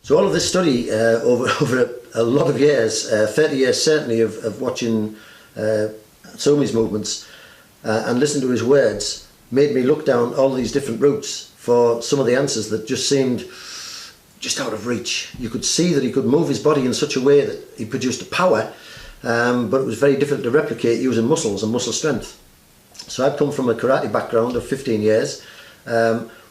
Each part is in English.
So all of this study over a lot of years, 30 years certainly, of watching Hatsumis' movements and listening to his words, made me look down all these different routes for some of the answers that just seemed just out of reach. You could see that he could move his body in such a way that he produced a power, but it was very difficult to replicate using muscles and muscle strength. So I'd come from a karate background of 15 years,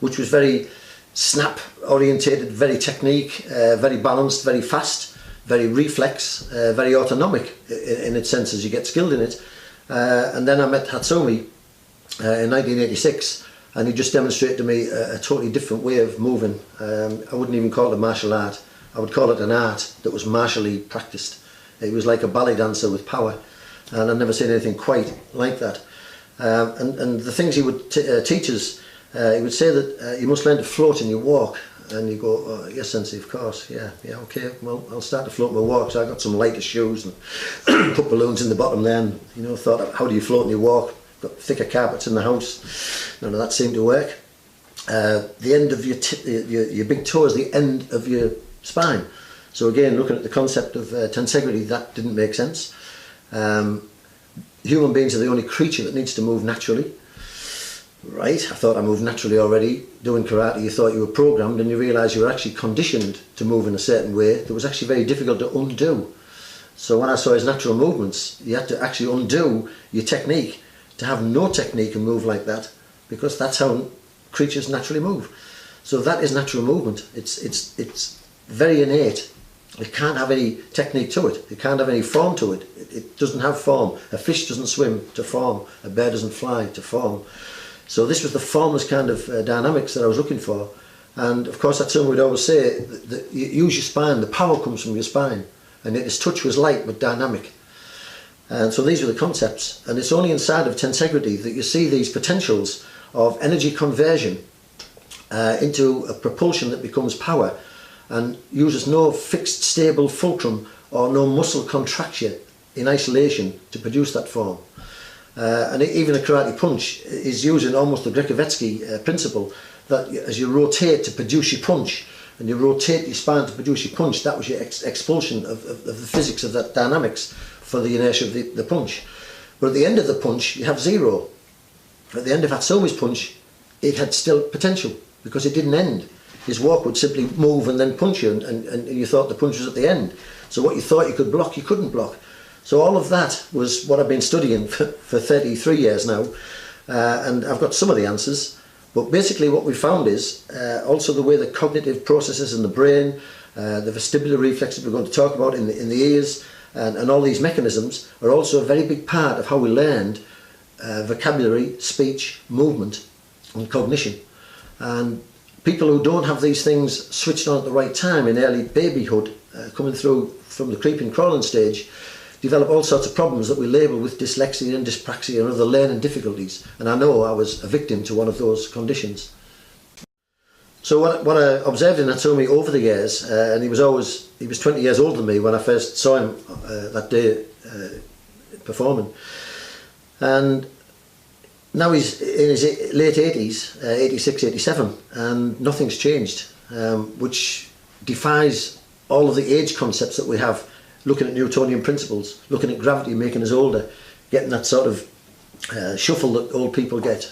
which was very snap orientated, very technique, very balanced, very fast, very reflex, very autonomic in its sense as you get skilled in it. And then I met Hatsumi in 1986, and he just demonstrated to me a totally different way of moving. I wouldn't even call it a martial art. I would call it an art that was martially practiced. It was like a ballet dancer with power, and I've never seen anything quite like that. And the things he would teach us, he would say that you must learn to float in your walk. And you go, oh, yes, Sensei, of course, yeah, okay, well, I'll start to float my walk. So I got some lighter shoes and put balloons in the bottom there, and, you know, thought, how do you float in your walk? Got thicker carpets in the house. None of that seemed to work. The end of your big toe is the end of your spine. So again, looking at the concept of tensegrity, that didn't make sense. Human beings are the only creature that needs to move naturally. Right, I thought I moved naturally already. Doing karate, you thought you were programmed, and you realise you were actually conditioned to move in a certain way that was actually very difficult to undo. So when I saw his natural movements, you had to actually undo your technique to have no technique and move like that, because that's how creatures naturally move. So that is natural movement. It's very innate. It can't have any technique to it. It can't have any form to it. It doesn't have form. A fish doesn't swim to form. A bird doesn't fly to form. So this was the formless kind of dynamics that I was looking for. And of course, Hatsumi would always say that you use your spine, the power comes from your spine. And his touch was light but dynamic. And so these were the concepts. And it's only inside of tensegrity that you see these potentials of energy conversion into a propulsion that becomes power and uses no fixed stable fulcrum or no muscle contraction in isolation to produce that form. And even a karate punch is using almost the Grekovetsky principle that as you rotate to produce your punch, and you rotate your spine to produce your punch, that was your expulsion of the physics of that dynamics for the inertia of the punch. But at the end of the punch, you have zero. At the end of Hatsumi's punch, it had still potential because it didn't end. His walk would simply move and then punch you, and you thought the punch was at the end. So what you thought you could block, you couldn't block. So all of that was what I've been studying for 33 years now, and I've got some of the answers, but basically what we found is also the way the cognitive processes in the brain, the vestibular reflexes we're going to talk about in the ears, and all these mechanisms are also a very big part of how we learned vocabulary, speech, movement and cognition. And people who don't have these things switched on at the right time in early babyhood, coming through from the creeping crawling stage, develop all sorts of problems that we label with dyslexia and dyspraxia and other learning difficulties. And I know I was a victim to one of those conditions. So what I observed in Hatsumi over the years, and he was 20 years older than me when I first saw him that day performing. And now he's in his late 80s, 86, 87, and nothing's changed, which defies all of the age concepts that we have, looking at Newtonian principles, looking at gravity making us older, getting that sort of shuffle that old people get.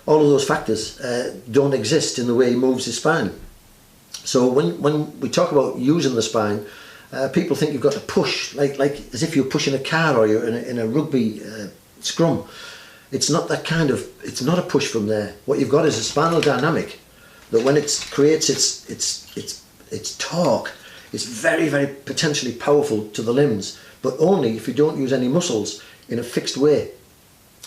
All of those factors don't exist in the way he moves his spine. So when we talk about using the spine, people think you've got to push, like as if you're pushing a car or you're in a rugby scrum. It's not that kind of, it's not a push from there. What you've got is a spinal dynamic that when it creates its torque, it's very, very potentially powerful to the limbs, but only if you don't use any muscles in a fixed way.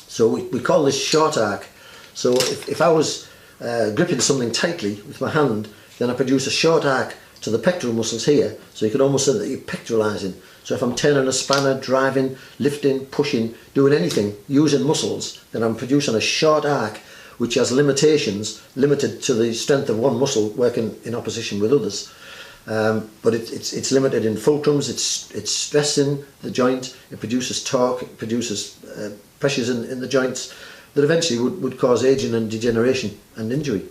So we call this short arc. So if I was gripping something tightly with my hand, then I produce a short arc to the pectoral muscles here, so you could almost say that you're pectoralizing. So if I'm turning a spanner, driving, lifting, pushing, doing anything using muscles, then I'm producing a short arc which has limitations, limited to the strength of one muscle working in opposition with others. But it's limited in fulcrums, it's stressing the joint, it produces torque, it produces pressures in the joints that eventually would cause aging and degeneration and injury.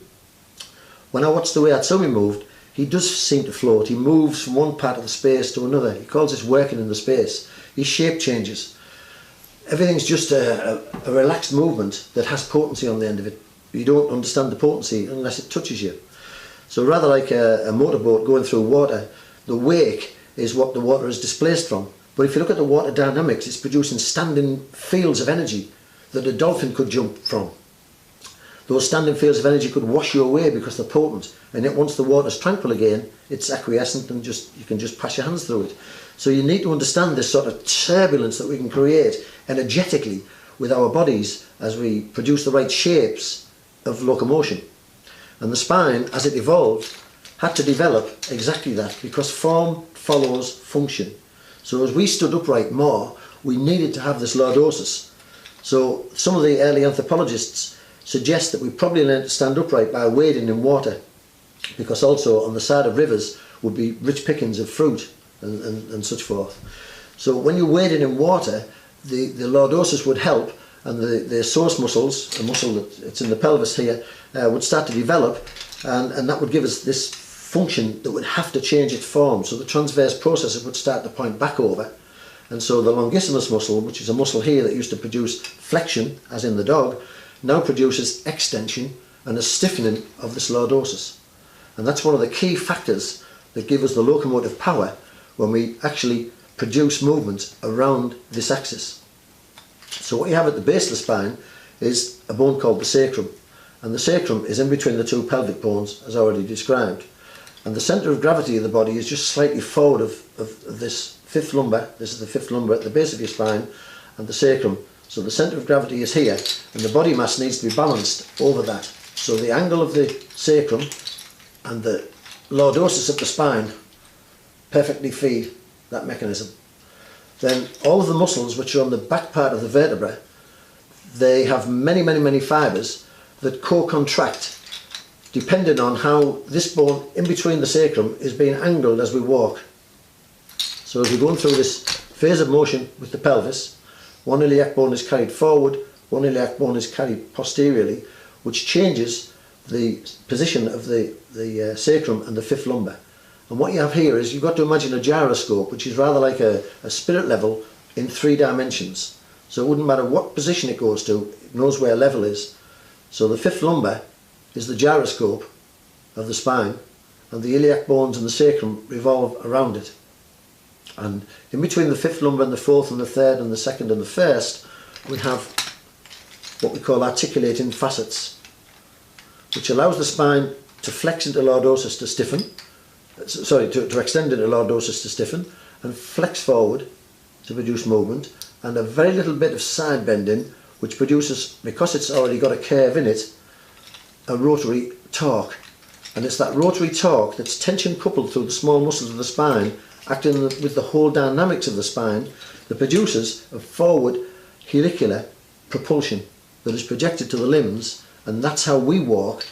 When I watched the way Hatsumi moved, he does seem to float. He moves from one part of the space to another. He calls this working in the space. His shape changes. Everything's just a relaxed movement that has potency on the end of it. You don't understand the potency unless it touches you. So rather like a motorboat going through water, the wake is what the water is displaced from. But if you look at the water dynamics, it's producing standing fields of energy that a dolphin could jump from. Those standing fields of energy could wash you away because they're potent. And yet once the water's tranquil again, it's acquiescent and you can just pass your hands through it. So you need to understand this sort of turbulence that we can create energetically with our bodies as we produce the right shapes of locomotion. And the spine, as it evolved, had to develop exactly that, because form follows function. So as we stood upright more, we needed to have this lordosis. So some of the early anthropologists suggest that we probably learned to stand upright by wading in water, because also on the side of rivers would be rich pickings of fruit and such forth. So when you're wading in water, the lordosis would help, and the source muscles, the muscle that's in the pelvis here, would start to develop, and that would give us this function that would have to change its form. So the transverse processor would start to point back over, and so the longissimus muscle, which is a muscle here that used to produce flexion, as in the dog, now produces extension and a stiffening of this lordosis. And that's one of the key factors that give us the locomotive power when we actually produce movement around this axis. So what you have at the base of the spine is a bone called the sacrum, and the sacrum is in between the two pelvic bones, as already described. And the centre of gravity of the body is just slightly forward of this fifth lumbar. This is the fifth lumbar at the base of your spine, and the sacrum. So the centre of gravity is here, and the body mass needs to be balanced over that. So the angle of the sacrum and the lordosis of the spine perfectly feed that mechanism. Then all of the muscles which are on the back part of the vertebra, they have many fibres that co-contract depending on how this bone in between the sacrum is being angled as we walk. So as we're going through this phase of motion with the pelvis, one iliac bone is carried forward, one iliac bone is carried posteriorly, which changes the position of the sacrum and the fifth lumbar. And what you have here is, you've got to imagine a gyroscope, which is rather like a spirit level in 3 dimensions. So it wouldn't matter what position it goes to, it knows where level is. So the fifth lumbar is the gyroscope of the spine, and the iliac bones and the sacrum revolve around it. And in between the fifth lumbar and the fourth and the third and the second and the first, we have what we call articulating facets, which allows the spine to flex into lordosis to stiffen, to extend into lordosis to stiffen, and flex forward to produce movement, and a very little bit of side bending, which produces, because it's already got a curve in it, a rotary torque. And it's that rotary torque that's tension coupled through the small muscles of the spine, acting with the whole dynamics of the spine, that produces a forward helicular propulsion that is projected to the limbs, and that's how we walk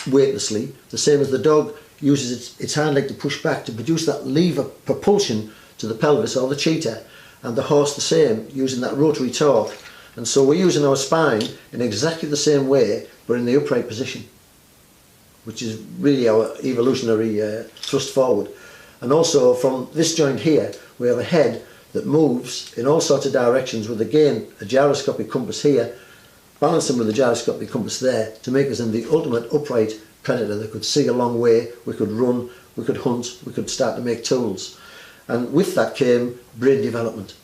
weightlessly, the same as the dog uses its hind leg to push back to produce that lever propulsion to the pelvis, or the cheetah, and the horse the same, using that rotary torque. And so we're using our spine in exactly the same way, but in the upright position, which is really our evolutionary thrust forward. And also from this joint here, we have a head that moves in all sorts of directions with, again, a gyroscopic compass here, balancing with the gyroscopic compass there, to make us in the ultimate upright predator that could see a long way, we could run, we could hunt, we could start to make tools. And with that came brain development.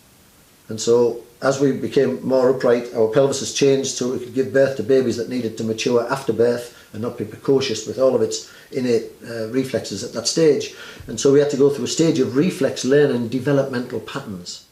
And so as we became more upright, our pelvis changed so we could give birth to babies that needed to mature after birth and not be precocious with all of its innate reflexes at that stage. And so we had to go through a stage of reflex learning developmental patterns.